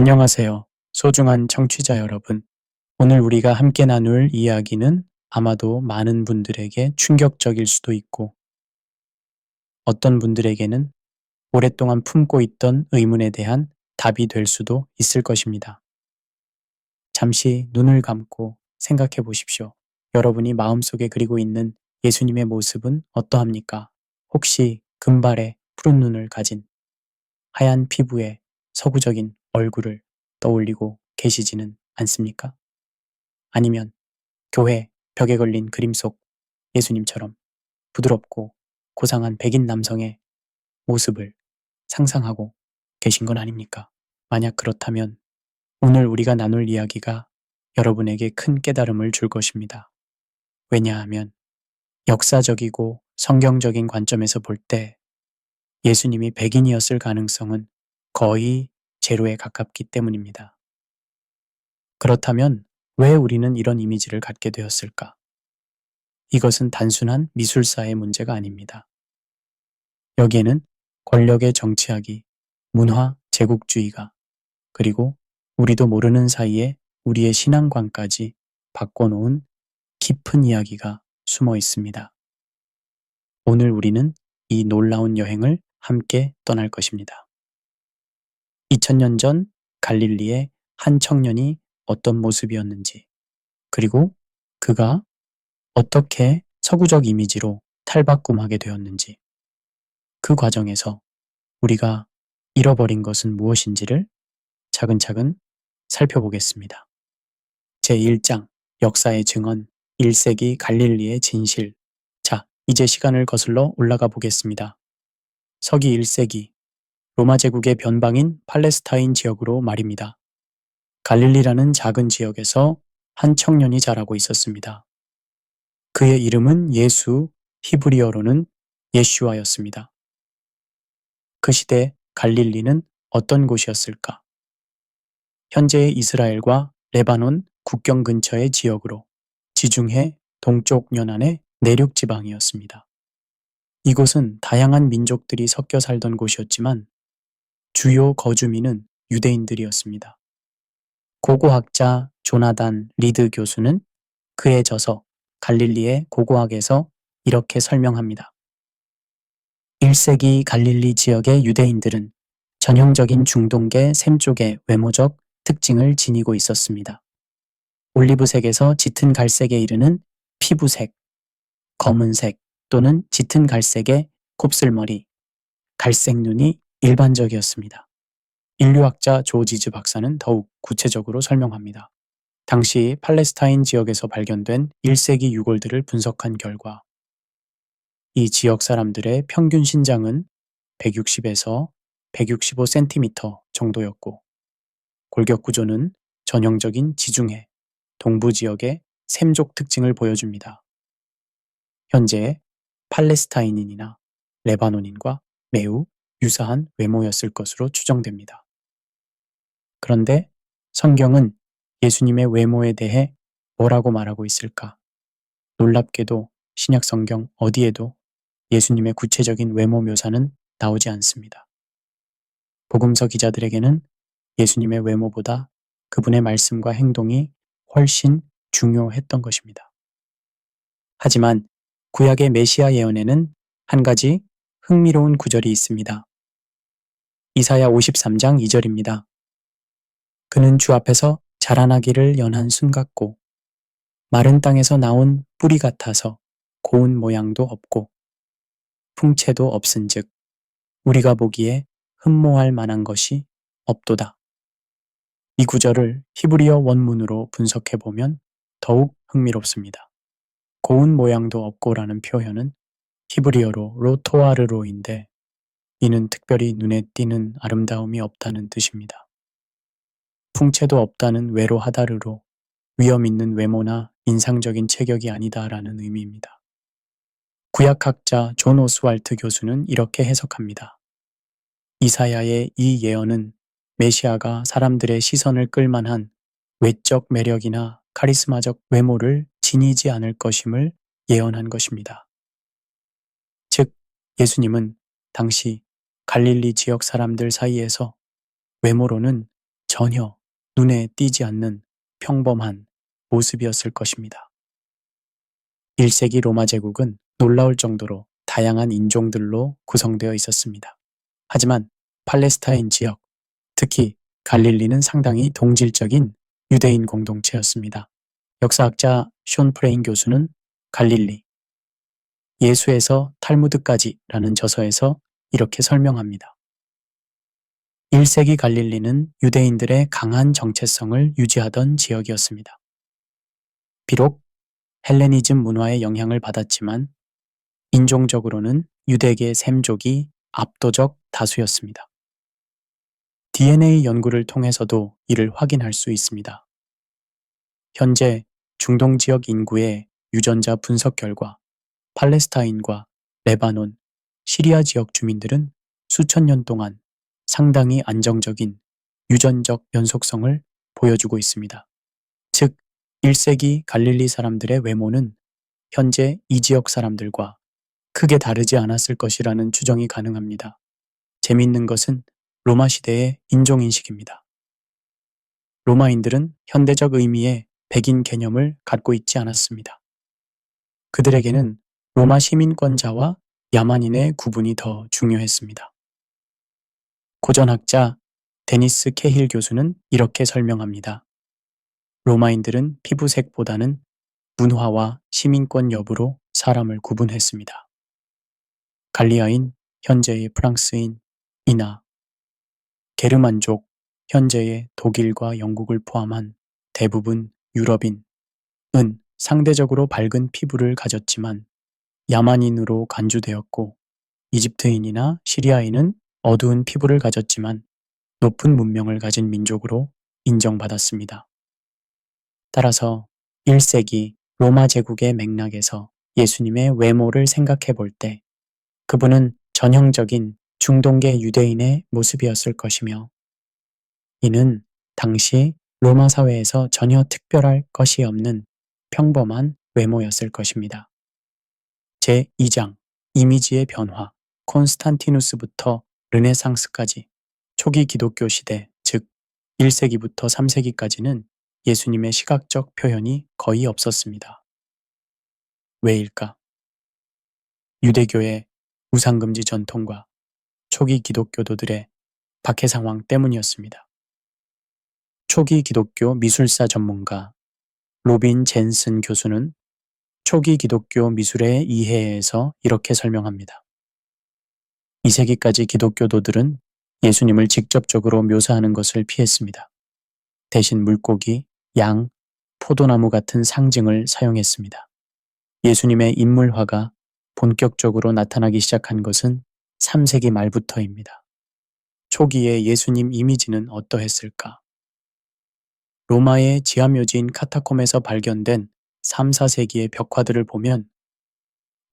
안녕하세요. 소중한 청취자 여러분. 오늘 우리가 함께 나눌 이야기는 아마도 많은 분들에게 충격적일 수도 있고 어떤 분들에게는 오랫동안 품고 있던 의문에 대한 답이 될 수도 있을 것입니다. 잠시 눈을 감고 생각해 보십시오. 여러분이 마음속에 그리고 있는 예수님의 모습은 어떠합니까? 혹시 금발에 푸른 눈을 가진 하얀 피부에 서구적인 얼굴을 떠올리고 계시지는 않습니까? 아니면 교회 벽에 걸린 그림 속 예수님처럼 부드럽고 고상한 백인 남성의 모습을 상상하고 계신 건 아닙니까? 만약 그렇다면 오늘 우리가 나눌 이야기가 여러분에게 큰 깨달음을 줄 것입니다. 왜냐하면 역사적이고 성경적인 관점에서 볼 때 예수님이 백인이었을 가능성은 거의 제로에 가깝기 때문입니다. 그렇다면 왜 우리는 이런 이미지를 갖게 되었을까? 이것은 단순한 미술사의 문제가 아닙니다. 여기에는 권력의 정치학이, 문화 제국주의가, 그리고 우리도 모르는 사이에 우리의 신앙관까지 바꿔놓은 깊은 이야기가 숨어 있습니다. 오늘 우리는 이 놀라운 여행을 함께 떠날 것입니다. 2000년 전 갈릴리의 한 청년이 어떤 모습이었는지, 그리고 그가 어떻게 서구적 이미지로 탈바꿈하게 되었는지, 그 과정에서 우리가 잃어버린 것은 무엇인지를 차근차근 살펴보겠습니다. 제1장 역사의 증언 1세기 갈릴리의 진실. 자, 이제 시간을 거슬러 올라가 보겠습니다. 서기 1세기 로마 제국의 변방인 팔레스타인 지역으로 말입니다. 갈릴리라는 작은 지역에서 한 청년이 자라고 있었습니다. 그의 이름은 예수, 히브리어로는 예슈아였습니다. 그 시대 갈릴리는 어떤 곳이었을까? 현재의 이스라엘과 레바논 국경 근처의 지역으로 지중해 동쪽 연안의 내륙 지방이었습니다. 이곳은 다양한 민족들이 섞여 살던 곳이었지만 주요 거주민은 유대인들이었습니다. 고고학자 조나단 리드 교수는 그의 저서 갈릴리의 고고학에서 이렇게 설명합니다. 1세기 갈릴리 지역의 유대인들은 전형적인 중동계 샘족의 외모적 특징을 지니고 있었습니다. 올리브색에서 짙은 갈색에 이르는 피부색, 검은색 또는 짙은 갈색의 곱슬머리, 갈색 눈이 일반적이었습니다. 인류학자 조지즈 박사는 더욱 구체적으로 설명합니다. 당시 팔레스타인 지역에서 발견된 1세기 유골들을 분석한 결과 이 지역 사람들의 평균 신장은 160에서 165cm 정도였고 골격 구조는 전형적인 지중해, 동부 지역의 샘족 특징을 보여줍니다. 현재 팔레스타인인이나 레바논인과 매우 유사한 외모였을 것으로 추정됩니다. 그런데 성경은 예수님의 외모에 대해 뭐라고 말하고 있을까? 놀랍게도 신약 성경 어디에도 예수님의 구체적인 외모 묘사는 나오지 않습니다. 복음서 기자들에게는 예수님의 외모보다 그분의 말씀과 행동이 훨씬 중요했던 것입니다. 하지만 구약의 메시아 예언에는 한 가지 흥미로운 구절이 있습니다. 이사야 53장 2절입니다. 그는 주 앞에서 자라나기를 연한 순 같고 마른 땅에서 나온 뿌리 같아서 고운 모양도 없고 풍채도 없은즉 우리가 보기에 흠모할 만한 것이 없도다. 이 구절을 히브리어 원문으로 분석해 보면 더욱 흥미롭습니다. 고운 모양도 없고라는 표현은 히브리어로 로토아르로인데 이는 특별히 눈에 띄는 아름다움이 없다는 뜻입니다. 풍채도 없다는 외로하다르로 위험 있는 외모나 인상적인 체격이 아니다라는 의미입니다. 구약학자 존 오스왈트 교수는 이렇게 해석합니다. 이사야의 이 예언은 메시아가 사람들의 시선을 끌만한 외적 매력이나 카리스마적 외모를 지니지 않을 것임을 예언한 것입니다. 즉, 예수님은 당시 갈릴리 지역 사람들 사이에서 외모로는 전혀 눈에 띄지 않는 평범한 모습이었을 것입니다. 1세기 로마 제국은 놀라울 정도로 다양한 인종들로 구성되어 있었습니다. 하지만 팔레스타인 지역, 특히 갈릴리는 상당히 동질적인 유대인 공동체였습니다. 역사학자 숀 프레인 교수는 갈릴리, 예수에서 탈무드까지라는 저서에서 이렇게 설명합니다. 1세기 갈릴리는 유대인들의 강한 정체성을 유지하던 지역이었습니다. 비록 헬레니즘 문화의 영향을 받았지만 인종적으로는 유대계 셈족이 압도적 다수였습니다. DNA 연구를 통해서도 이를 확인할 수 있습니다. 현재 중동 지역 인구의 유전자 분석 결과 팔레스타인과 레바논, 시리아 지역 주민들은 수천 년 동안 상당히 안정적인 유전적 연속성을 보여주고 있습니다. 즉, 1세기 갈릴리 사람들의 외모는 현재 이 지역 사람들과 크게 다르지 않았을 것이라는 추정이 가능합니다. 재미있는 것은 로마 시대의 인종인식입니다. 로마인들은 현대적 의미의 백인 개념을 갖고 있지 않았습니다. 그들에게는 로마 시민권자와 야만인의 구분이 더 중요했습니다. 고전학자 데니스 케힐 교수는 이렇게 설명합니다. 로마인들은 피부색보다는 문화와 시민권 여부로 사람을 구분했습니다. 갈리아인, 현재의 프랑스인, 이나 게르만족, 현재의 독일과 영국을 포함한 대부분 유럽인은 상대적으로 밝은 피부를 가졌지만 야만인으로 간주되었고, 이집트인이나 시리아인은 어두운 피부를 가졌지만 높은 문명을 가진 민족으로 인정받았습니다. 따라서 1세기 로마 제국의 맥락에서 예수님의 외모를 생각해 볼 때 그분은 전형적인 중동계 유대인의 모습이었을 것이며, 이는 당시 로마 사회에서 전혀 특별할 것이 없는 평범한 외모였을 것입니다. 제2장 이미지의 변화, 콘스탄티누스부터 르네상스까지 초기 기독교 시대, 즉 1세기부터 3세기까지는 예수님의 시각적 표현이 거의 없었습니다. 왜일까? 유대교의 우상금지 전통과 초기 기독교도들의 박해 상황 때문이었습니다. 초기 기독교 미술사 전문가 로빈 젠슨 교수는 초기 기독교 미술의 이해에서 이렇게 설명합니다. 2세기까지 기독교도들은 예수님을 직접적으로 묘사하는 것을 피했습니다. 대신 물고기, 양, 포도나무 같은 상징을 사용했습니다. 예수님의 인물화가 본격적으로 나타나기 시작한 것은 3세기 말부터입니다. 초기의 예수님 이미지는 어떠했을까? 로마의 지하묘지인 카타콤에서 발견된 3, 4세기의 벽화들을 보면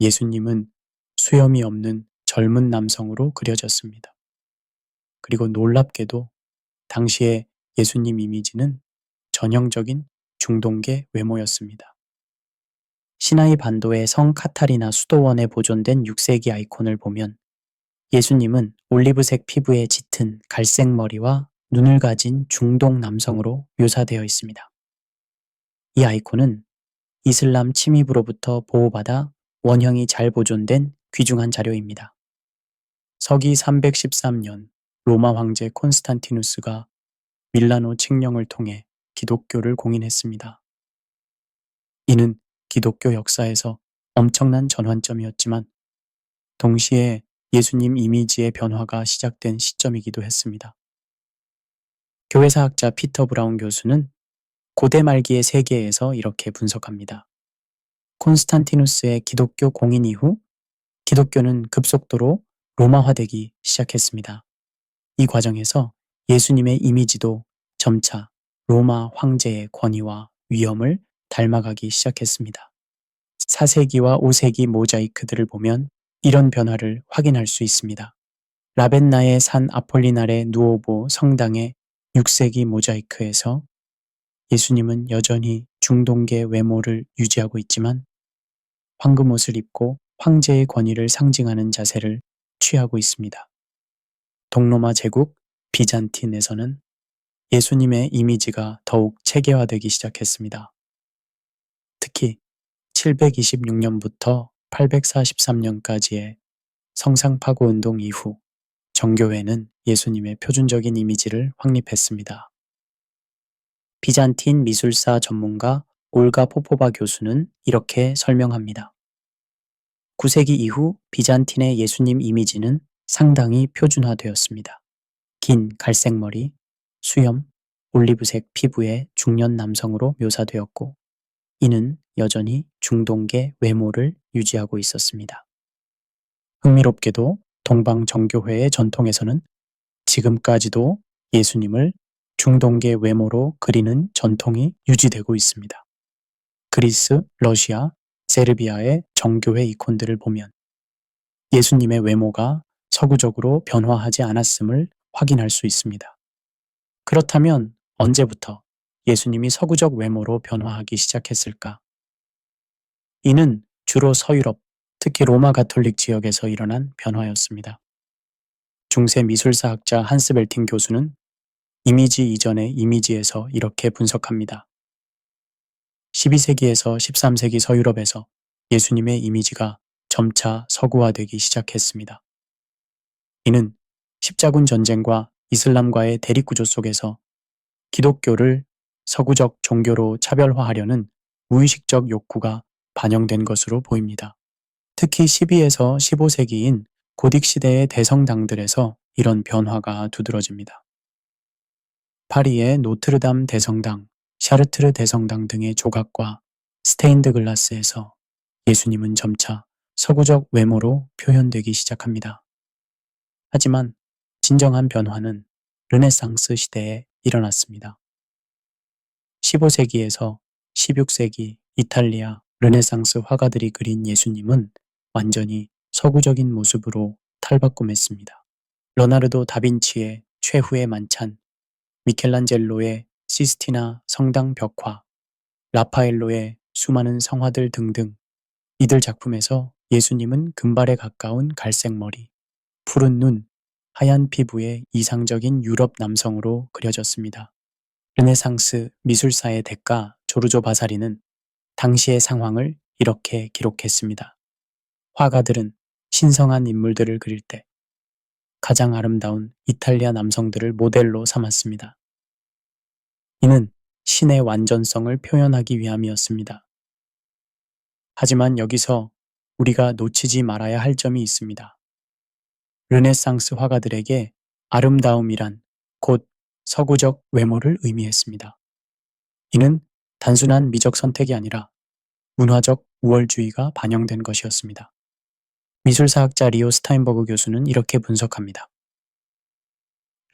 예수님은 수염이 없는 젊은 남성으로 그려졌습니다. 그리고 놀랍게도 당시의 예수님 이미지는 전형적인 중동계 외모였습니다. 시나이 반도의 성 카타리나 수도원에 보존된 6세기 아이콘을 보면 예수님은 올리브색 피부에 짙은 갈색 머리와 눈을 가진 중동 남성으로 묘사되어 있습니다. 이 아이콘은 이슬람 침입으로부터 보호받아 원형이 잘 보존된 귀중한 자료입니다. 서기 313년 로마 황제 콘스탄티누스가 밀라노 칙령을 통해 기독교를 공인했습니다. 이는 기독교 역사에서 엄청난 전환점이었지만 동시에 예수님 이미지의 변화가 시작된 시점이기도 했습니다. 교회사학자 피터 브라운 교수는 고대 말기의 세계에서 이렇게 분석합니다. 콘스탄티누스의 기독교 공인 이후 기독교는 급속도로 로마화되기 시작했습니다. 이 과정에서 예수님의 이미지도 점차 로마 황제의 권위와 위엄을 닮아가기 시작했습니다. 4세기와 5세기 모자이크들을 보면 이런 변화를 확인할 수 있습니다. 라벤나의 산 아폴리나레 누오보 성당의 6세기 모자이크에서 예수님은 여전히 중동계 외모를 유지하고 있지만 황금옷을 입고 황제의 권위를 상징하는 자세를 취하고 있습니다. 동로마 제국 비잔틴에서는 예수님의 이미지가 더욱 체계화되기 시작했습니다. 특히 726년부터 843년까지의 성상파고 운동 이후 정교회는 예수님의 표준적인 이미지를 확립했습니다. 비잔틴 미술사 전문가 올가 포포바 교수는 이렇게 설명합니다. 9세기 이후 비잔틴의 예수님 이미지는 상당히 표준화되었습니다. 긴 갈색 머리, 수염, 올리브색 피부의 중년 남성으로 묘사되었고, 이는 여전히 중동계 외모를 유지하고 있었습니다. 흥미롭게도 동방 정교회의 전통에서는 지금까지도 예수님을 중동계 외모로 그리는 전통이 유지되고 있습니다. 그리스, 러시아, 세르비아의 정교회 이콘들을 보면 예수님의 외모가 서구적으로 변화하지 않았음을 확인할 수 있습니다. 그렇다면 언제부터 예수님이 서구적 외모로 변화하기 시작했을까? 이는 주로 서유럽, 특히 로마 가톨릭 지역에서 일어난 변화였습니다. 중세 미술사학자 한스 벨팅 교수는 이미지 이전의 이미지에서 이렇게 분석합니다. 12세기에서 13세기 서유럽에서 예수님의 이미지가 점차 서구화되기 시작했습니다. 이는 십자군 전쟁과 이슬람과의 대립구조 속에서 기독교를 서구적 종교로 차별화하려는 무의식적 욕구가 반영된 것으로 보입니다. 특히 12에서 15세기인 고딕 시대의 대성당들에서 이런 변화가 두드러집니다. 파리의 노트르담 대성당, 샤르트르 대성당 등의 조각과 스테인드 글라스에서 예수님은 점차 서구적 외모로 표현되기 시작합니다. 하지만 진정한 변화는 르네상스 시대에 일어났습니다. 15세기에서 16세기 이탈리아 르네상스 화가들이 그린 예수님은 완전히 서구적인 모습으로 탈바꿈했습니다. 레오나르도 다빈치의 최후의 만찬, 미켈란젤로의 시스티나 성당 벽화, 라파엘로의 수많은 성화들 등등 이들 작품에서 예수님은 금발에 가까운 갈색 머리, 푸른 눈, 하얀 피부의 이상적인 유럽 남성으로 그려졌습니다. 르네상스 미술사의 대가 조르조 바사리는 당시의 상황을 이렇게 기록했습니다. 화가들은 신성한 인물들을 그릴 때 가장 아름다운 이탈리아 남성들을 모델로 삼았습니다. 이는 신의 완전성을 표현하기 위함이었습니다. 하지만 여기서 우리가 놓치지 말아야 할 점이 있습니다. 르네상스 화가들에게 아름다움이란 곧 서구적 외모를 의미했습니다. 이는 단순한 미적 선택이 아니라 문화적 우월주의가 반영된 것이었습니다. 미술사학자 리오 스타인버그 교수는 이렇게 분석합니다.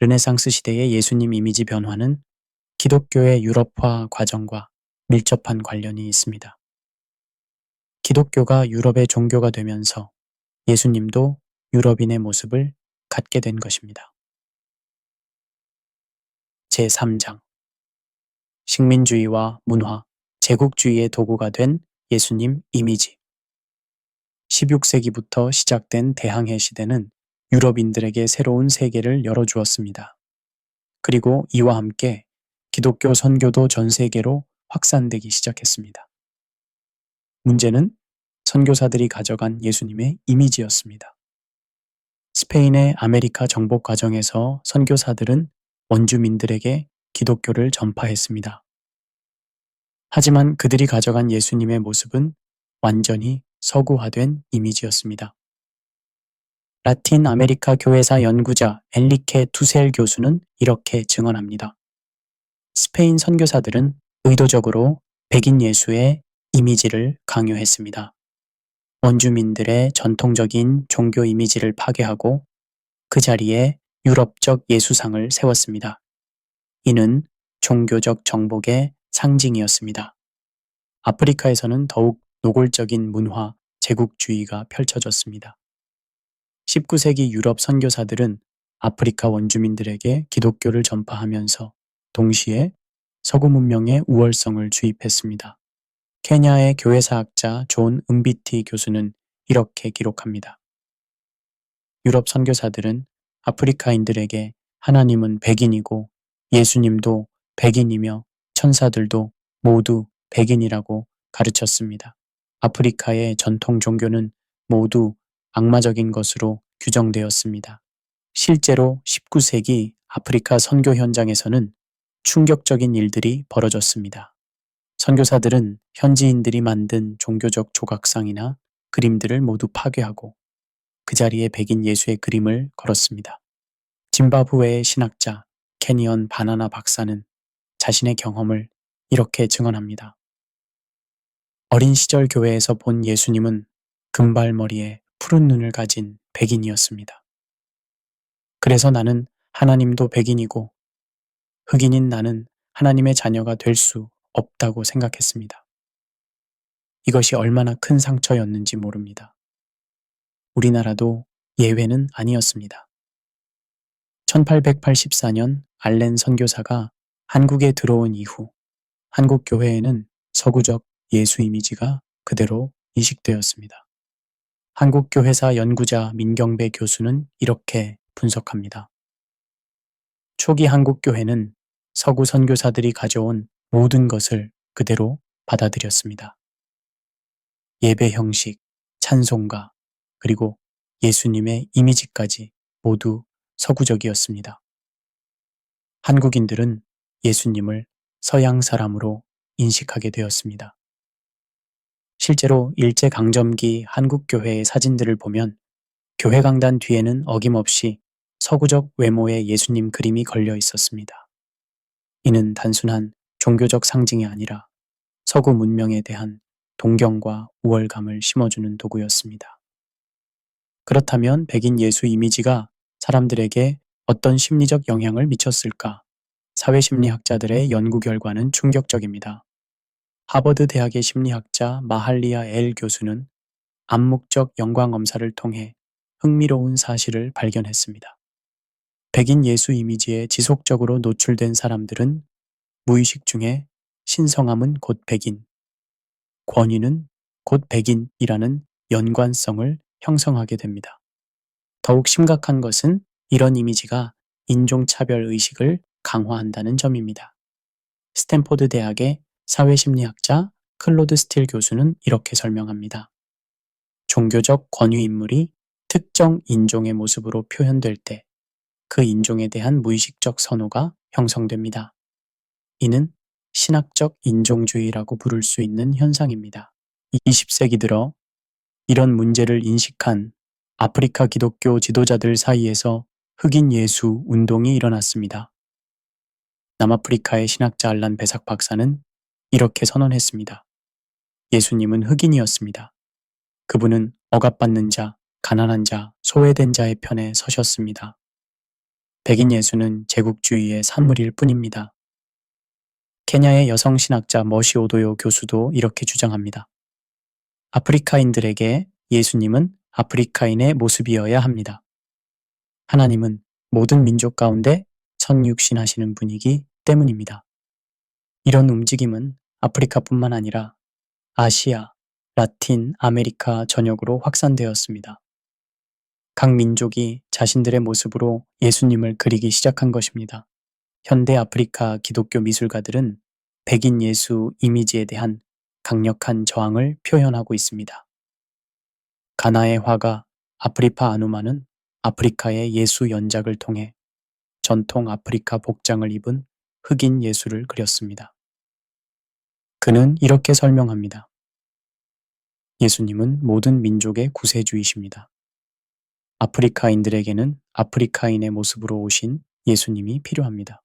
르네상스 시대의 예수님 이미지 변화는 기독교의 유럽화 과정과 밀접한 관련이 있습니다. 기독교가 유럽의 종교가 되면서 예수님도 유럽인의 모습을 갖게 된 것입니다. 제3장 식민주의와 문화, 제국주의의 도구가 된 예수님 이미지 16세기부터 시작된 대항해 시대는 유럽인들에게 새로운 세계를 열어주었습니다. 그리고 이와 함께 기독교 선교도 전 세계로 확산되기 시작했습니다. 문제는 선교사들이 가져간 예수님의 이미지였습니다. 스페인의 아메리카 정복 과정에서 선교사들은 원주민들에게 기독교를 전파했습니다. 하지만 그들이 가져간 예수님의 모습은 완전히 서구화된 이미지였습니다. 라틴 아메리카 교회사 연구자 엔리케 투셀 교수는 이렇게 증언합니다. 스페인 선교사들은 의도적으로 백인 예수의 이미지를 강요했습니다. 원주민들의 전통적인 종교 이미지를 파괴하고 그 자리에 유럽적 예수상을 세웠습니다. 이는 종교적 정복의 상징이었습니다. 아프리카에서는 더욱 노골적인 문화, 제국주의가 펼쳐졌습니다. 19세기 유럽 선교사들은 아프리카 원주민들에게 기독교를 전파하면서 동시에 서구 문명의 우월성을 주입했습니다. 케냐의 교회사학자 존 은비티 교수는 이렇게 기록합니다. 유럽 선교사들은 아프리카인들에게 하나님은 백인이고 예수님도 백인이며 천사들도 모두 백인이라고 가르쳤습니다. 아프리카의 전통 종교는 모두 악마적인 것으로 규정되었습니다. 실제로 19세기 아프리카 선교 현장에서는 충격적인 일들이 벌어졌습니다. 선교사들은 현지인들이 만든 종교적 조각상이나 그림들을 모두 파괴하고 그 자리에 백인 예수의 그림을 걸었습니다. 짐바브웨의 신학자 캐니언 바나나 박사는 자신의 경험을 이렇게 증언합니다. 어린 시절 교회에서 본 예수님은 금발머리에 푸른 눈을 가진 백인이었습니다. 그래서 나는 하나님도 백인이고 흑인인 나는 하나님의 자녀가 될 수 없다고 생각했습니다. 이것이 얼마나 큰 상처였는지 모릅니다. 우리나라도 예외는 아니었습니다. 1884년 알렌 선교사가 한국에 들어온 이후 한국 교회에는 서구적 예수 이미지가 그대로 이식되었습니다. 한국교회사 연구자 민경배 교수는 이렇게 분석합니다. 초기 한국교회는 서구 선교사들이 가져온 모든 것을 그대로 받아들였습니다. 예배 형식, 찬송가, 그리고 예수님의 이미지까지 모두 서구적이었습니다. 한국인들은 예수님을 서양 사람으로 인식하게 되었습니다. 실제로 일제강점기 한국교회의 사진들을 보면 교회 강단 뒤에는 어김없이 서구적 외모의 예수님 그림이 걸려 있었습니다. 이는 단순한 종교적 상징이 아니라 서구 문명에 대한 동경과 우월감을 심어주는 도구였습니다. 그렇다면 백인 예수 이미지가 사람들에게 어떤 심리적 영향을 미쳤을까? 사회심리학자들의 연구 결과는 충격적입니다. 하버드 대학의 심리학자 마할리아 엘 교수는 암묵적 영광검사를 통해 흥미로운 사실을 발견했습니다. 백인 예수 이미지에 지속적으로 노출된 사람들은 무의식 중에 신성함은 곧 백인, 권위는 곧 백인이라는 연관성을 형성하게 됩니다. 더욱 심각한 것은 이런 이미지가 인종차별 의식을 강화한다는 점입니다. 스탠포드 대학의 사회심리학자 클로드 스틸 교수는 이렇게 설명합니다. 종교적 권위 인물이 특정 인종의 모습으로 표현될 때 그 인종에 대한 무의식적 선호가 형성됩니다. 이는 신학적 인종주의라고 부를 수 있는 현상입니다. 20세기 들어 이런 문제를 인식한 아프리카 기독교 지도자들 사이에서 흑인 예수 운동이 일어났습니다. 남아프리카의 신학자 알란 베삭 박사는 이렇게 선언했습니다. 예수님은 흑인이었습니다. 그분은 억압받는 자, 가난한 자, 소외된 자의 편에 서셨습니다. 백인 예수는 제국주의의 산물일 뿐입니다. 케냐의 여성 신학자 머시 오도요 교수도 이렇게 주장합니다. 아프리카인들에게 예수님은 아프리카인의 모습이어야 합니다. 하나님은 모든 민족 가운데 선육신하시는 분이기 때문입니다. 이런 움직임은 아프리카뿐만 아니라 아시아, 라틴 아메리카 전역으로 확산되었습니다. 각 민족이 자신들의 모습으로 예수님을 그리기 시작한 것입니다. 현대 아프리카 기독교 미술가들은 백인 예수 이미지에 대한 강력한 저항을 표현하고 있습니다. 가나의 화가 아프리파 아누마는 아프리카의 예수 연작을 통해 전통 아프리카 복장을 입은 흑인 예수를 그렸습니다. 그는 이렇게 설명합니다. 예수님은 모든 민족의 구세주이십니다. 아프리카인들에게는 아프리카인의 모습으로 오신 예수님이 필요합니다.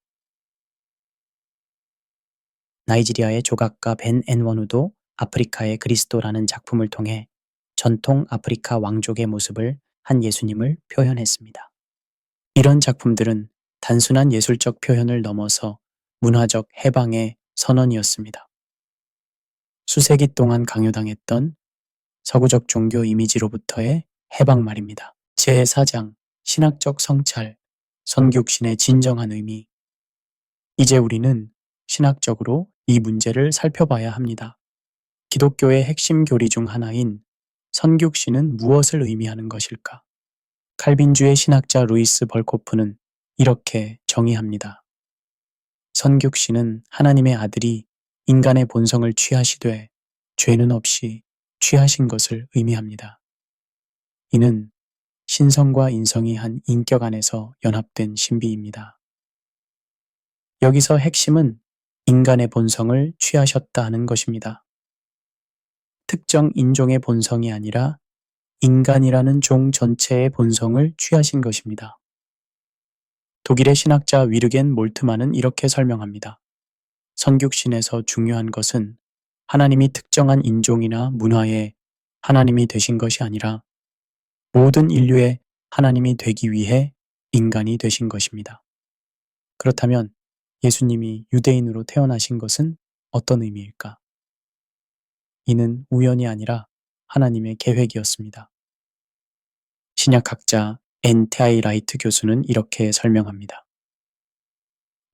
나이지리아의 조각가 벤 엔원우도 아프리카의 그리스도라는 작품을 통해 전통 아프리카 왕족의 모습을 한 예수님을 표현했습니다. 이런 작품들은 단순한 예술적 표현을 넘어서 문화적 해방의 선언이었습니다. 수세기 동안 강요당했던 서구적 종교 이미지로부터의 해방 말입니다. 제4장 신학적 성찰, 선교육신의 진정한 의미. 이제 우리는 신학적으로 이 문제를 살펴봐야 합니다. 기독교의 핵심 교리 중 하나인 선교육신은 무엇을 의미하는 것일까? 칼빈주의 신학자 루이스 벌코프는 이렇게 정의합니다. 선교씨는 하나님의 아들이 인간의 본성을 취하시되 죄는 없이 취하신 것을 의미합니다. 이는 신성과 인성이 한 인격 안에서 연합된 신비입니다. 여기서 핵심은 인간의 본성을 취하셨다 하는 것입니다. 특정 인종의 본성이 아니라 인간이라는 종 전체의 본성을 취하신 것입니다. 독일의 신학자 위르겐 몰트만은 이렇게 설명합니다. 선육신에서 중요한 것은 하나님이 특정한 인종이나 문화의 하나님이 되신 것이 아니라 모든 인류의 하나님이 되기 위해 인간이 되신 것입니다. 그렇다면 예수님이 유대인으로 태어나신 것은 어떤 의미일까? 이는 우연이 아니라 하나님의 계획이었습니다. 신약학자 N.T.I. 라이트 교수는 이렇게 설명합니다.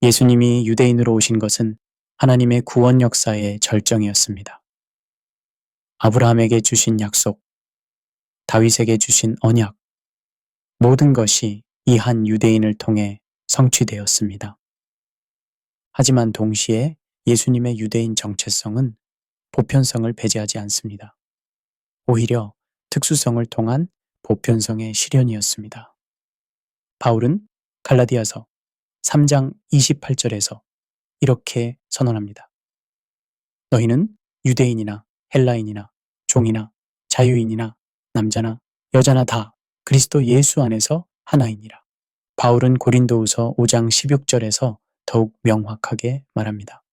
예수님이 유대인으로 오신 것은 하나님의 구원 역사의 절정이었습니다. 아브라함에게 주신 약속, 다윗에게 주신 언약, 모든 것이 이 한 유대인을 통해 성취되었습니다. 하지만 동시에 예수님의 유대인 정체성은 보편성을 배제하지 않습니다. 오히려 특수성을 통한 보편성의 실현이었습니다. 바울은 갈라디아서 3장 28절에서 이렇게 선언합니다. 너희는 유대인이나 헬라인이나 종이나 자유인이나 남자나 여자나 다 그리스도 예수 안에서 하나이니라. 바울은 고린도후서 5장 16절에서 더욱 명확하게 말합니다.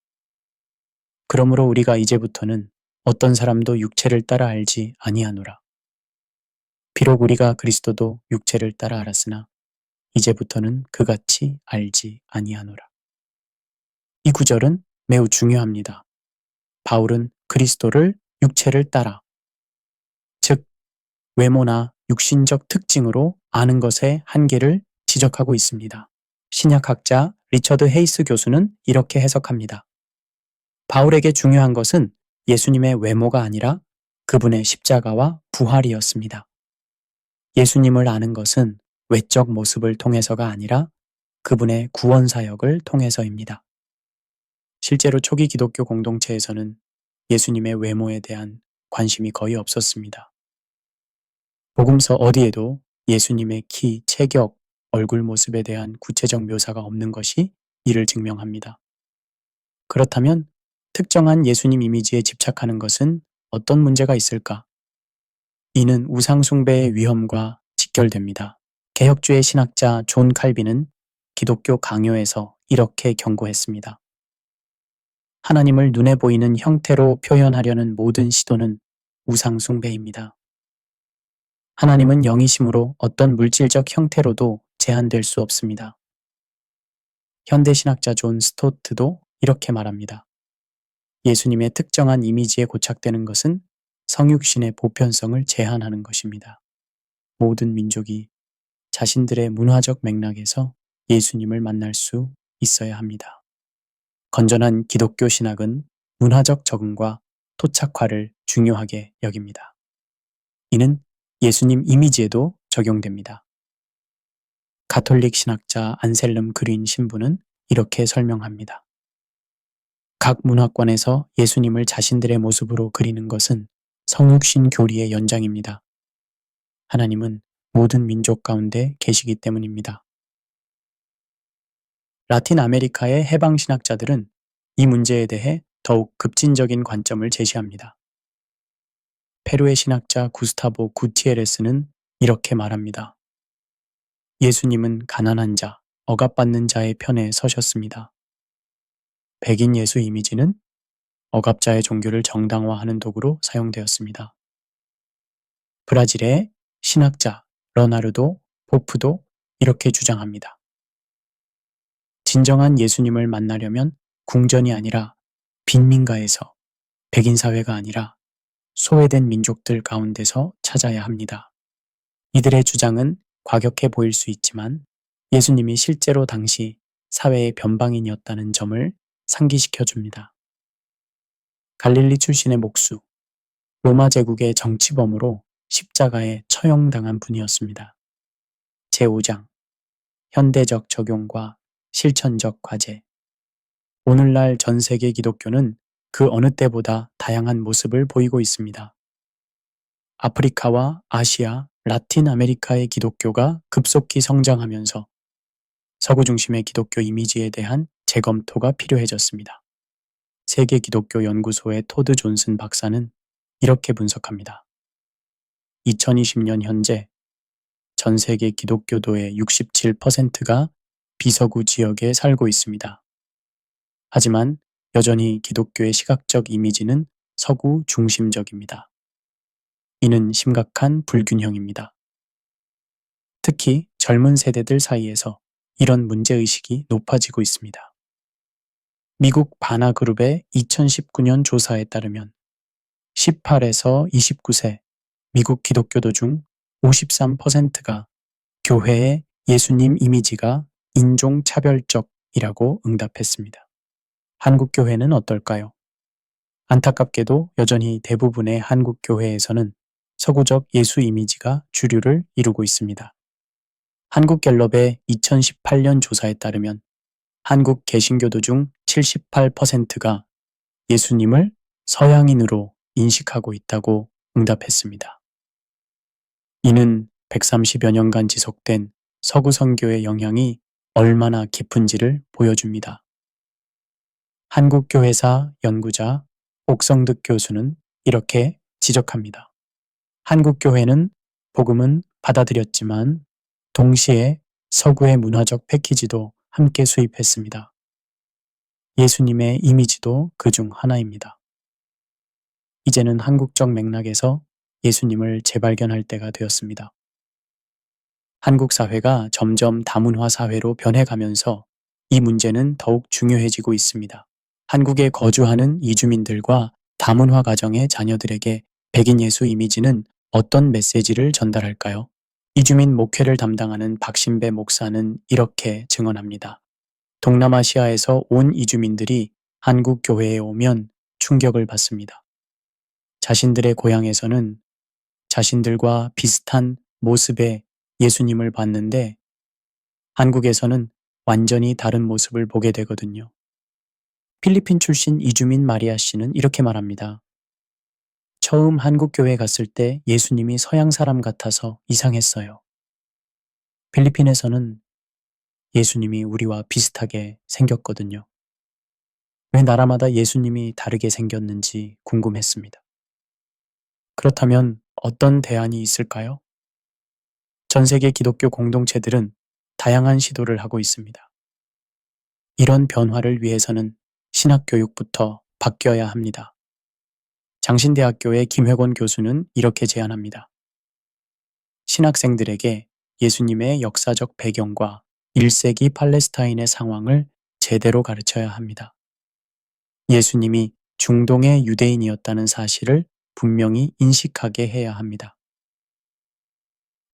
그러므로 우리가 이제부터는 어떤 사람도 육체를 따라 알지 아니하노라. 비록 우리가 그리스도도 육체를 따라 알았으나 이제부터는 그같이 알지 아니하노라. 이 구절은 매우 중요합니다. 바울은 그리스도를 육체를 따라, 즉 외모나 육신적 특징으로 아는 것의 한계를 지적하고 있습니다. 신약학자 리처드 헤이스 교수는 이렇게 해석합니다. 바울에게 중요한 것은 예수님의 외모가 아니라 그분의 십자가와 부활이었습니다. 예수님을 아는 것은 외적 모습을 통해서가 아니라 그분의 구원 사역을 통해서입니다. 실제로 초기 기독교 공동체에서는 예수님의 외모에 대한 관심이 거의 없었습니다. 복음서 어디에도 예수님의 키, 체격, 얼굴 모습에 대한 구체적 묘사가 없는 것이 이를 증명합니다. 그렇다면 특정한 예수님 이미지에 집착하는 것은 어떤 문제가 있을까? 이는 우상숭배의 위험과 직결됩니다. 개혁주의 신학자 존 칼빈은 기독교 강요에서 이렇게 경고했습니다. 하나님을 눈에 보이는 형태로 표현하려는 모든 시도는 우상숭배입니다. 하나님은 영이심으로 어떤 물질적 형태로도 제한될 수 없습니다. 현대신학자 존 스토트도 이렇게 말합니다. 예수님의 특정한 이미지에 고착되는 것은 성육신의 보편성을 제한하는 것입니다. 모든 민족이 자신들의 문화적 맥락에서 예수님을 만날 수 있어야 합니다. 건전한 기독교 신학은 문화적 적응과 토착화를 중요하게 여깁니다. 이는 예수님 이미지에도 적용됩니다. 가톨릭 신학자 안셀름 그린 신부는 이렇게 설명합니다. 각 문화권에서 예수님을 자신들의 모습으로 그리는 것은 성육신 교리의 연장입니다. 하나님은 모든 민족 가운데 계시기 때문입니다. 라틴 아메리카의 해방 신학자들은 이 문제에 대해 더욱 급진적인 관점을 제시합니다. 페루의 신학자 구스타보 구티에레스는 이렇게 말합니다. 예수님은 가난한 자, 억압받는 자의 편에 서셨습니다. 백인 예수 이미지는 억압자의 종교를 정당화하는 도구로 사용되었습니다. 브라질의 신학자 러나르도 포프도 이렇게 주장합니다. 진정한 예수님을 만나려면 궁전이 아니라 빈민가에서, 백인 사회가 아니라 소외된 민족들 가운데서 찾아야 합니다. 이들의 주장은 과격해 보일 수 있지만 예수님이 실제로 당시 사회의 변방인이었다는 점을 상기시켜 줍니다. 갈릴리 출신의 목수, 로마 제국의 정치범으로 십자가에 처형당한 분이었습니다. 제5장 현대적 적용과 실천적 과제. 오늘날 전 세계 기독교는 그 어느 때보다 다양한 모습을 보이고 있습니다. 아프리카와 아시아, 라틴 아메리카의 기독교가 급속히 성장하면서 서구 중심의 기독교 이미지에 대한 재검토가 필요해졌습니다. 세계 기독교 연구소의 토드 존슨 박사는 이렇게 분석합니다. 2020년 현재 전 세계 기독교도의 67%가 비서구 지역에 살고 있습니다. 하지만 여전히 기독교의 시각적 이미지는 서구 중심적입니다. 이는 심각한 불균형입니다. 특히 젊은 세대들 사이에서 이런 문제의식이 높아지고 있습니다. 미국 바나그룹의 2019년 조사에 따르면 18에서 29세 미국 기독교도 중 53%가 교회의 예수님 이미지가 인종차별적이라고 응답했습니다. 한국 교회는 어떨까요? 안타깝게도 여전히 대부분의 한국 교회에서는 서구적 예수 이미지가 주류를 이루고 있습니다. 한국갤럽의 2018년 조사에 따르면 한국 개신교도 중 78%가 예수님을 서양인으로 인식하고 있다고 응답했습니다. 이는 130여 년간 지속된 서구 선교의 영향이 얼마나 깊은지를 보여줍니다. 한국교회사 연구자 옥성득 교수는 이렇게 지적합니다. 한국교회는 복음은 받아들였지만 동시에 서구의 문화적 패키지도 함께 수입했습니다. 예수님의 이미지도 그중 하나입니다. 이제는 한국적 맥락에서 예수님을 재발견할 때가 되었습니다. 한국 사회가 점점 다문화 사회로 변해가면서 이 문제는 더욱 중요해지고 있습니다. 한국에 거주하는 이주민들과 다문화 가정의 자녀들에게 백인 예수 이미지는 어떤 메시지를 전달할까요? 이주민 목회를 담당하는 박신배 목사는 이렇게 증언합니다. 동남아시아에서 온 이주민들이 한국 교회에 오면 충격을 받습니다. 자신들의 고향에서는 자신들과 비슷한 모습의 예수님을 봤는데 한국에서는 완전히 다른 모습을 보게 되거든요. 필리핀 출신 이주민 마리아 씨는 이렇게 말합니다. 처음 한국 교회 갔을 때 예수님이 서양 사람 같아서 이상했어요. 필리핀에서는 예수님이 우리와 비슷하게 생겼거든요. 왜 나라마다 예수님이 다르게 생겼는지 궁금했습니다. 그렇다면 어떤 대안이 있을까요? 전 세계 기독교 공동체들은 다양한 시도를 하고 있습니다. 이런 변화를 위해서는 신학교육부터 바뀌어야 합니다. 장신대학교의 김회곤 교수는 이렇게 제안합니다. 신학생들에게 예수님의 역사적 배경과 1세기 팔레스타인의 상황을 제대로 가르쳐야 합니다. 예수님이 중동의 유대인이었다는 사실을 분명히 인식하게 해야 합니다.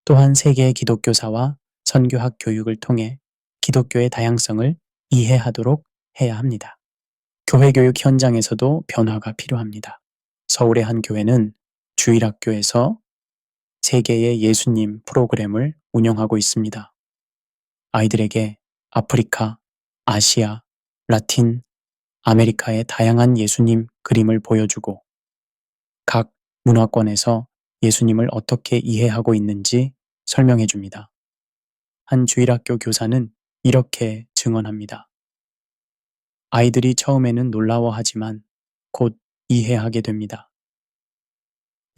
또한 세계의 기독교사와 선교학 교육을 통해 기독교의 다양성을 이해하도록 해야 합니다. 교회 교육 현장에서도 변화가 필요합니다. 서울의 한 교회는 주일학교에서 세계의 예수님 프로그램을 운영하고 있습니다. 아이들에게 아프리카, 아시아, 라틴, 아메리카의 다양한 예수님 그림을 보여주고 각 문화권에서 예수님을 어떻게 이해하고 있는지 설명해 줍니다. 한 주일학교 교사는 이렇게 증언합니다. 아이들이 처음에는 놀라워하지만 곧 이해하게 됩니다.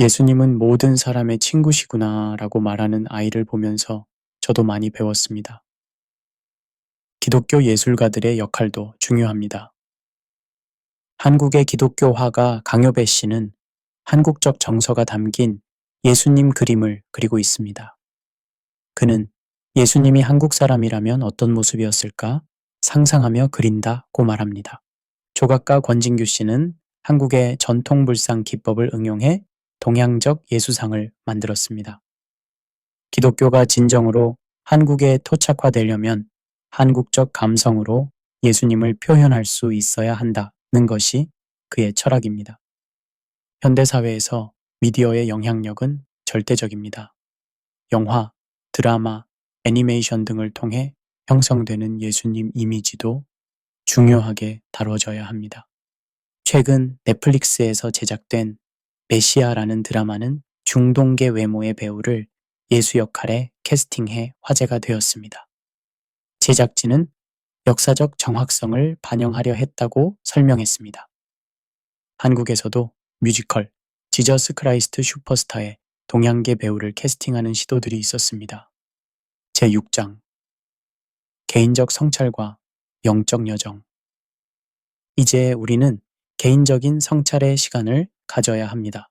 예수님은 모든 사람의 친구시구나 라고 말하는 아이를 보면서 저도 많이 배웠습니다. 기독교 예술가들의 역할도 중요합니다. 한국의 기독교 화가 강효배 씨는 한국적 정서가 담긴 예수님 그림을 그리고 있습니다. 그는 예수님이 한국 사람이라면 어떤 모습이었을까 상상하며 그린다고 말합니다. 조각가 권진규 씨는 한국의 전통불상 기법을 응용해 동양적 예수상을 만들었습니다. 기독교가 진정으로 한국에 토착화되려면 한국적 감성으로 예수님을 표현할 수 있어야 한다는 것이 그의 철학입니다. 현대사회에서 미디어의 영향력은 절대적입니다. 영화, 드라마, 애니메이션 등을 통해 형성되는 예수님 이미지도 중요하게 다뤄져야 합니다. 최근 넷플릭스에서 제작된 메시아라는 드라마는 중동계 외모의 배우를 예수 역할에 캐스팅해 화제가 되었습니다. 제작진은 역사적 정확성을 반영하려 했다고 설명했습니다. 한국에서도 뮤지컬 지저스 크라이스트 슈퍼스타에 동양계 배우를 캐스팅하는 시도들이 있었습니다. 제6장 개인적 성찰과 영적 여정. 이제 우리는 개인적인 성찰의 시간을 가져야 합니다.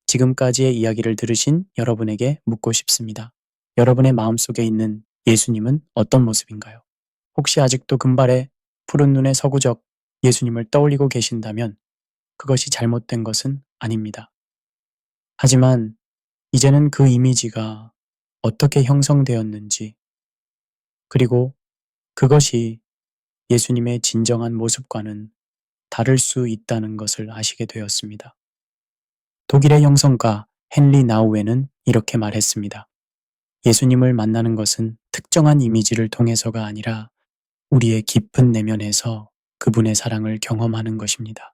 지금까지의 이야기를 들으신 여러분에게 묻고 싶습니다. 여러분의 마음속에 있는 예수님은 어떤 모습인가요? 혹시 아직도 금발에 푸른 눈의 서구적 예수님을 떠올리고 계신다면 그것이 잘못된 것은 아닙니다. 하지만 이제는 그 이미지가 어떻게 형성되었는지, 그리고 그것이 예수님의 진정한 모습과는 다를 수 있다는 것을 아시게 되었습니다. 독일의 형성가 헨리 나우에는 이렇게 말했습니다. 예수님을 만나는 것은 특정한 이미지를 통해서가 아니라 우리의 깊은 내면에서 그분의 사랑을 경험하는 것입니다.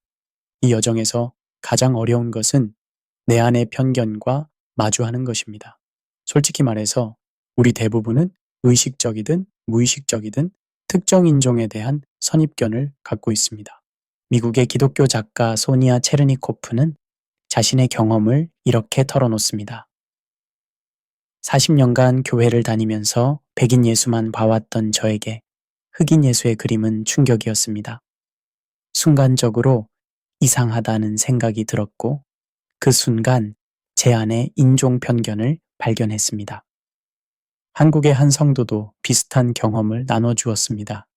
이 여정에서 가장 어려운 것은 내 안의 편견과 마주하는 것입니다. 솔직히 말해서 우리 대부분은 의식적이든 무의식적이든 특정 인종에 대한 선입견을 갖고 있습니다. 미국의 기독교 작가 소니아 체르니코프는 자신의 경험을 이렇게 털어놓습니다. 40년간 교회를 다니면서 백인 예수만 봐왔던 저에게 흑인 예수의 그림은 충격이었습니다. 순간적으로 이상하다는 생각이 들었고 그 순간 제 안에 인종 편견을 발견했습니다. 한국의 한 성도도 비슷한 경험을 나눠주었습니다.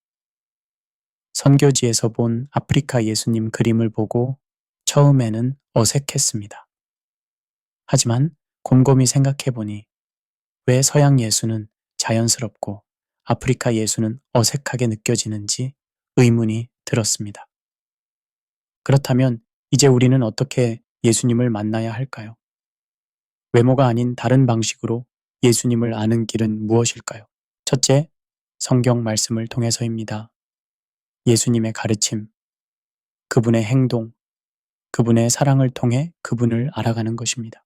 선교지에서 본 아프리카 예수님 그림을 보고 처음에는 어색했습니다. 하지만 곰곰이 생각해보니 왜 서양 예수는 자연스럽고 아프리카 예수는 어색하게 느껴지는지 의문이 들었습니다. 그렇다면 이제 우리는 어떻게 예수님을 만나야 할까요? 외모가 아닌 다른 방식으로 예수님을 아는 길은 무엇일까요? 첫째, 성경 말씀을 통해서입니다. 예수님의 가르침, 그분의 행동, 그분의 사랑을 통해 그분을 알아가는 것입니다.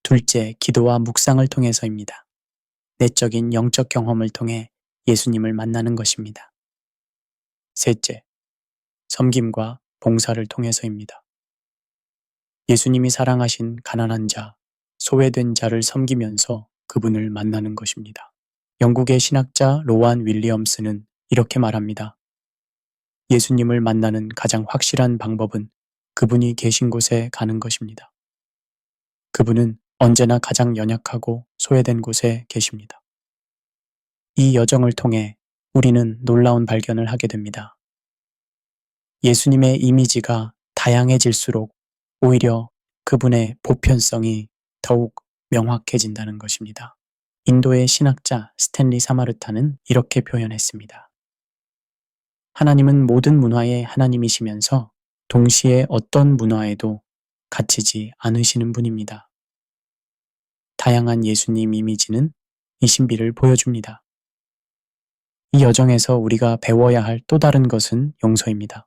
둘째, 기도와 묵상을 통해서입니다. 내적인 영적 경험을 통해 예수님을 만나는 것입니다. 셋째, 섬김과 봉사를 통해서입니다. 예수님이 사랑하신 가난한 자, 소외된 자를 섬기면서 그분을 만나는 것입니다. 영국의 신학자 로안 윌리엄스는 이렇게 말합니다. 예수님을 만나는 가장 확실한 방법은 그분이 계신 곳에 가는 것입니다. 그분은 언제나 가장 연약하고 소외된 곳에 계십니다. 이 여정을 통해 우리는 놀라운 발견을 하게 됩니다. 예수님의 이미지가 다양해질수록 오히려 그분의 보편성이 더욱 명확해진다는 것입니다. 인도의 신학자 스탠리 사마르타는 이렇게 표현했습니다. 하나님은 모든 문화의 하나님이시면서 동시에 어떤 문화에도 갇히지 않으시는 분입니다. 다양한 예수님 이미지는 이 신비를 보여줍니다. 이 여정에서 우리가 배워야 할 또 다른 것은 용서입니다.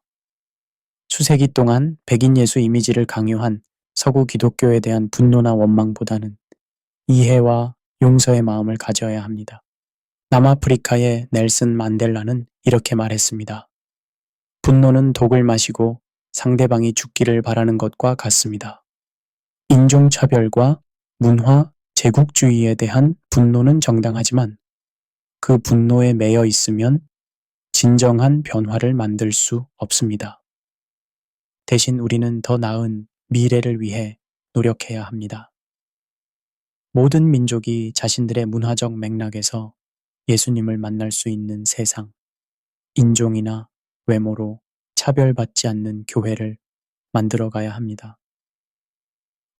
수세기 동안 백인 예수 이미지를 강요한 서구 기독교에 대한 분노나 원망보다는 이해와 용서의 마음을 가져야 합니다. 남아프리카의 넬슨 만델라는 이렇게 말했습니다. 분노는 독을 마시고 상대방이 죽기를 바라는 것과 같습니다. 인종차별과 문화, 제국주의에 대한 분노는 정당하지만 그 분노에 매여 있으면 진정한 변화를 만들 수 없습니다. 대신 우리는 더 나은 미래를 위해 노력해야 합니다. 모든 민족이 자신들의 문화적 맥락에서 예수님을 만날 수 있는 세상, 인종이나 외모로 차별받지 않는 교회를 만들어 가야 합니다.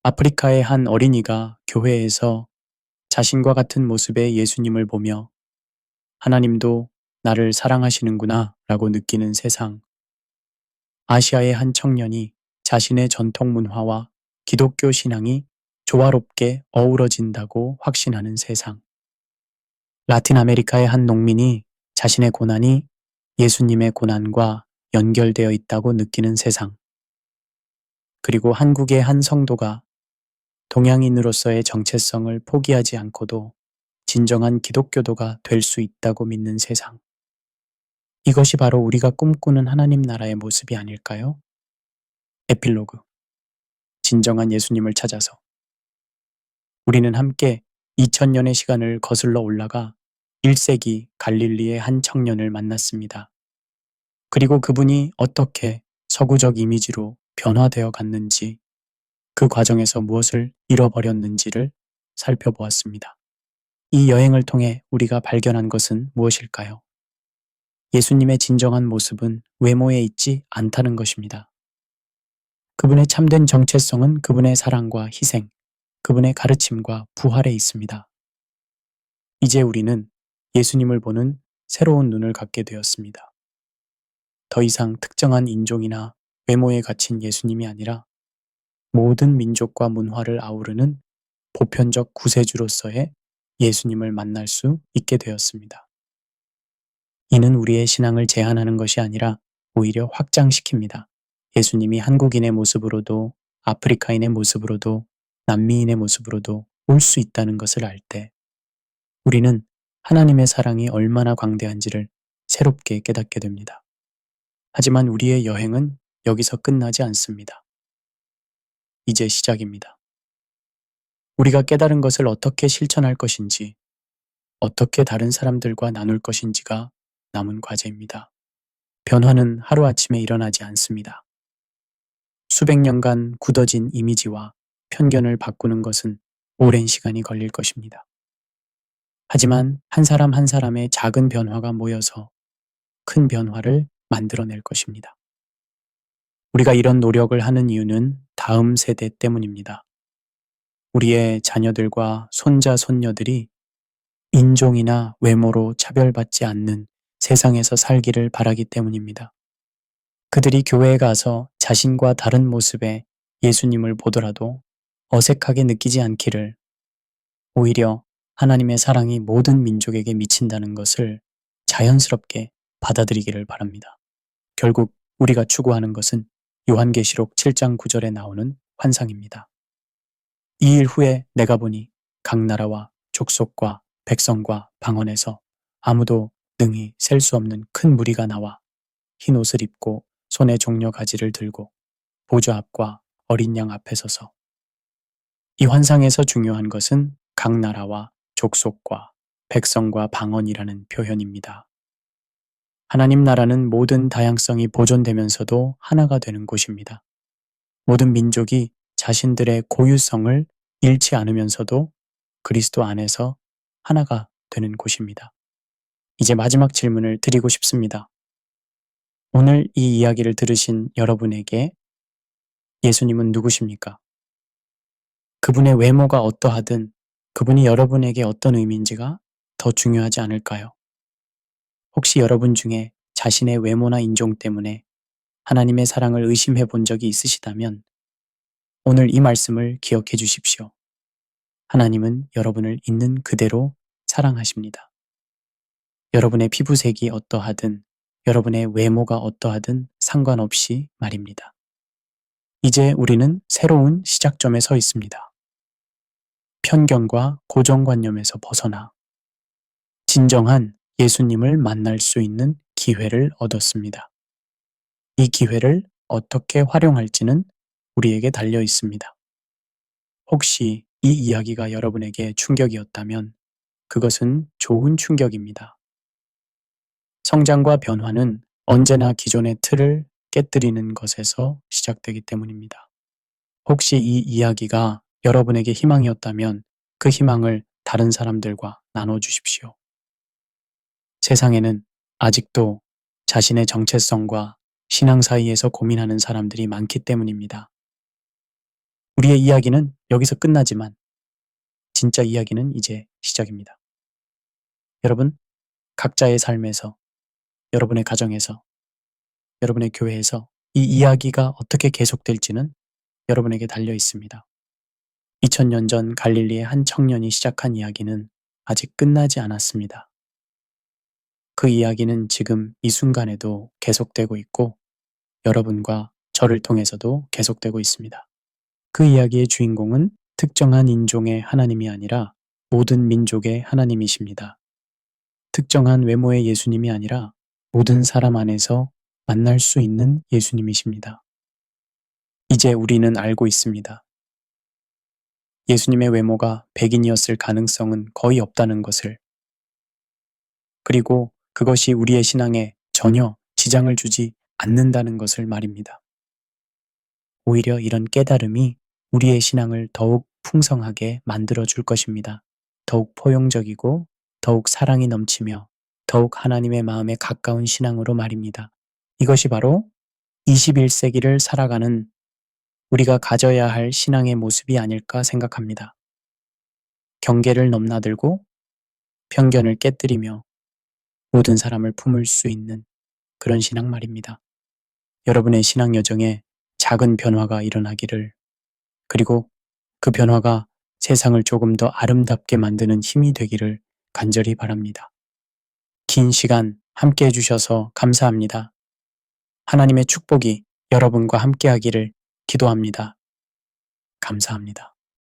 아프리카의 한 어린이가 교회에서 자신과 같은 모습의 예수님을 보며 하나님도 나를 사랑하시는구나 라고 느끼는 세상. 아시아의 한 청년이 자신의 전통 문화와 기독교 신앙이 조화롭게 어우러진다고 확신하는 세상. 라틴 아메리카의 한 농민이 자신의 고난이 예수님의 고난과 연결되어 있다고 느끼는 세상, 그리고 한국의 한 성도가 동양인으로서의 정체성을 포기하지 않고도 진정한 기독교도가 될 수 있다고 믿는 세상. 이것이 바로 우리가 꿈꾸는 하나님 나라의 모습이 아닐까요? 에필로그. 진정한 예수님을 찾아서. 우리는 함께 2000년의 시간을 거슬러 올라가 1세기 갈릴리의 한 청년을 만났습니다. 그리고 그분이 어떻게 서구적 이미지로 변화되어 갔는지, 그 과정에서 무엇을 잃어버렸는지를 살펴보았습니다. 이 여행을 통해 우리가 발견한 것은 무엇일까요? 예수님의 진정한 모습은 외모에 있지 않다는 것입니다. 그분의 참된 정체성은 그분의 사랑과 희생, 그분의 가르침과 부활에 있습니다. 이제 우리는 예수님을 보는 새로운 눈을 갖게 되었습니다. 더 이상 특정한 인종이나 외모에 갇힌 예수님이 아니라 모든 민족과 문화를 아우르는 보편적 구세주로서의 예수님을 만날 수 있게 되었습니다. 이는 우리의 신앙을 제한하는 것이 아니라 오히려 확장시킵니다. 예수님이 한국인의 모습으로도, 아프리카인의 모습으로도, 남미인의 모습으로도 올 수 있다는 것을 알 때 우리는 하나님의 사랑이 얼마나 광대한지를 새롭게 깨닫게 됩니다. 하지만 우리의 여행은 여기서 끝나지 않습니다. 이제 시작입니다. 우리가 깨달은 것을 어떻게 실천할 것인지, 어떻게 다른 사람들과 나눌 것인지가 남은 과제입니다. 변화는 하루아침에 일어나지 않습니다. 수백 년간 굳어진 이미지와 편견을 바꾸는 것은 오랜 시간이 걸릴 것입니다. 하지만 한 사람 한 사람의 작은 변화가 모여서 큰 변화를 만들어낼 것입니다. 우리가 이런 노력을 하는 이유는 다음 세대 때문입니다. 우리의 자녀들과 손자, 손녀들이 인종이나 외모로 차별받지 않는 세상에서 살기를 바라기 때문입니다. 그들이 교회에 가서 자신과 다른 모습의 예수님을 보더라도 어색하게 느끼지 않기를, 오히려 하나님의 사랑이 모든 민족에게 미친다는 것을 자연스럽게 받아들이기를 바랍니다. 결국 우리가 추구하는 것은 요한계시록 7장 9절에 나오는 환상입니다. 이 일 후에 내가 보니 각 나라와 족속과 백성과 방언에서 아무도 능히 셀 수 없는 큰 무리가 나와 흰 옷을 입고 손에 종려 가지를 들고 보좌 앞과 어린 양 앞에 서서, 이 환상에서 중요한 것은 각 나라와 족속과 백성과 방언이라는 표현입니다. 하나님 나라는 모든 다양성이 보존되면서도 하나가 되는 곳입니다. 모든 민족이 자신들의 고유성을 잃지 않으면서도 그리스도 안에서 하나가 되는 곳입니다. 이제 마지막 질문을 드리고 싶습니다. 오늘 이 이야기를 들으신 여러분에게 예수님은 누구십니까? 그분의 외모가 어떠하든 그분이 여러분에게 어떤 의미인지가 더 중요하지 않을까요? 혹시 여러분 중에 자신의 외모나 인종 때문에 하나님의 사랑을 의심해 본 적이 있으시다면 오늘 이 말씀을 기억해 주십시오. 하나님은 여러분을 있는 그대로 사랑하십니다. 여러분의 피부색이 어떠하든, 여러분의 외모가 어떠하든 상관없이 말입니다. 이제 우리는 새로운 시작점에 서 있습니다. 편견과 고정관념에서 벗어나 진정한 예수님을 만날 수 있는 기회를 얻었습니다. 이 기회를 어떻게 활용할지는 우리에게 달려 있습니다. 혹시 이 이야기가 여러분에게 충격이었다면 그것은 좋은 충격입니다. 성장과 변화는 언제나 기존의 틀을 깨뜨리는 것에서 시작되기 때문입니다. 혹시 이 이야기가 여러분에게 희망이었다면 그 희망을 다른 사람들과 나눠주십시오. 세상에는 아직도 자신의 정체성과 신앙 사이에서 고민하는 사람들이 많기 때문입니다. 우리의 이야기는 여기서 끝나지만 진짜 이야기는 이제 시작입니다. 여러분, 각자의 삶에서, 여러분의 가정에서, 여러분의 교회에서 이 이야기가 어떻게 계속될지는 여러분에게 달려 있습니다. 2000년 전 갈릴리의 한 청년이 시작한 이야기는 아직 끝나지 않았습니다. 그 이야기는 지금 이 순간에도 계속되고 있고 여러분과 저를 통해서도 계속되고 있습니다. 그 이야기의 주인공은 특정한 인종의 하나님이 아니라 모든 민족의 하나님이십니다. 특정한 외모의 예수님이 아니라 모든 사람 안에서 만날 수 있는 예수님이십니다. 이제 우리는 알고 있습니다. 예수님의 외모가 백인이었을 가능성은 거의 없다는 것을, 그리고 그것이 우리의 신앙에 전혀 지장을 주지 않는다는 것을 말입니다. 오히려 이런 깨달음이 우리의 신앙을 더욱 풍성하게 만들어 줄 것입니다. 더욱 포용적이고 더욱 사랑이 넘치며 더욱 하나님의 마음에 가까운 신앙으로 말입니다. 이것이 바로 21세기를 살아가는 우리가 가져야 할 신앙의 모습이 아닐까 생각합니다. 경계를 넘나들고 편견을 깨뜨리며 모든 사람을 품을 수 있는 그런 신앙 말입니다. 여러분의 신앙 여정에 작은 변화가 일어나기를, 그리고 그 변화가 세상을 조금 더 아름답게 만드는 힘이 되기를 간절히 바랍니다. 긴 시간 함께 해주셔서 감사합니다. 하나님의 축복이 여러분과 함께 하기를 기도합니다. 감사합니다.